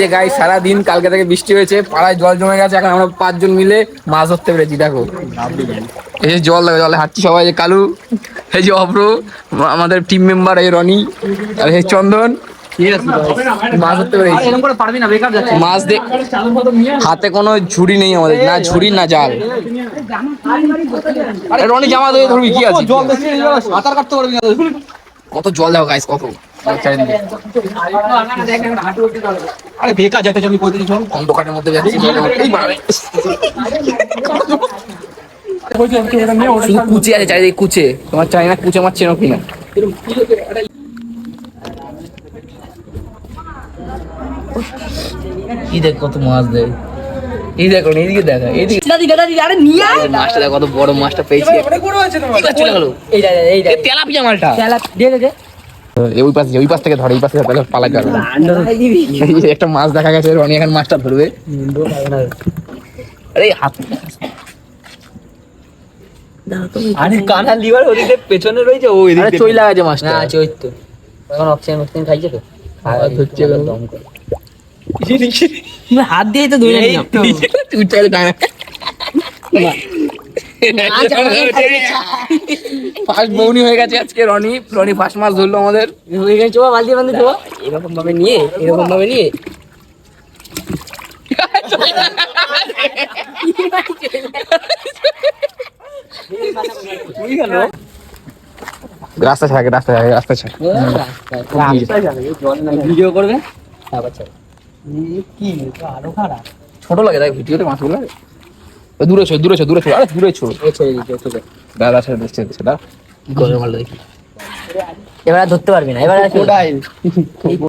যে গাই সারাদিন কালকে থেকে বৃষ্টি হয়েছে, পাড়ায় জল জমে গেছে। এখন আমরা 5 জন মিলে মাছ ধরতে পেরেছি। দেখো এই যে জল লাগে, জলে হাঁটছি সবাই। যে কালু, এই যে অব্র, আমাদের টিম মেম্বার এই রনি, আর এই চন্দন। মাছ ধরতে পেরেছি। মাছ হাতে কোনো ঝুড়ি নেই আমাদের, না ঝুড়ি না জাল। আরে রনি জামা ধরে ধরবি কি আছে? সাঁতার কাটতে পারবি না। কত জল দেখো গাইস, কত আরে বেকার যাইতে আমি কই দিছি অন্ধকারের মধ্যে যাচ্ছি। শুধু কুচে আছে চারিদিকে, কুচে। তোমার চাই না কুচে মাছ চেনো কিনা? কি দেখ কত মাছ দেয়। এই দেখো এইদিকে দেখা, এইদিকে মাছটা দেখো, কত বড় মাছটা পেয়েছি। চলে গেল এই তেলাপিয়া মালটা। ওই পাশ থেকে ধরে, এই পাশ থেকে পালাই যাবে। একটা মাছ দেখা গেছে, রনি এখন মাছটা ধরবে। আরে হাত আরে কানা লিভার ওদিকে পেছনে রয়েছে, ওই দিকে চই লাগাছে মাছটা। আছে ওই তো, এখন অক্সিজেন অক্সিজেন খাইছে তো, ধরছে দম করে। হাত দিয়ে তো ধরে নিলাম তুই চলে কানা। ফার্স্ট বউনি হয়ে গেছে আজকে রনি। রনি ফার্স্ট মাছ ধরলো আমাদের। চোবা বালতি বান্ধে চোবা, এরকম ভাবে নিয়ে, এরকম ভাবে নিয়ে রাস্তা ছাড়ে, রাস্তা ছাড়ে, রাস্তা ছাড়ে। ভিডিও করবে কি আরো খারাপ ছোট লাগে দেখ ভিডিওতে মাছগুলো। দূরে ছো, দূরে ছো, দূরে ছো, আরে দূরে ছো। দাদা ছেড়ে দিচ্ছে সেটা কি করে ভালো দেখি। এবার ধরতে পারবি না, এবার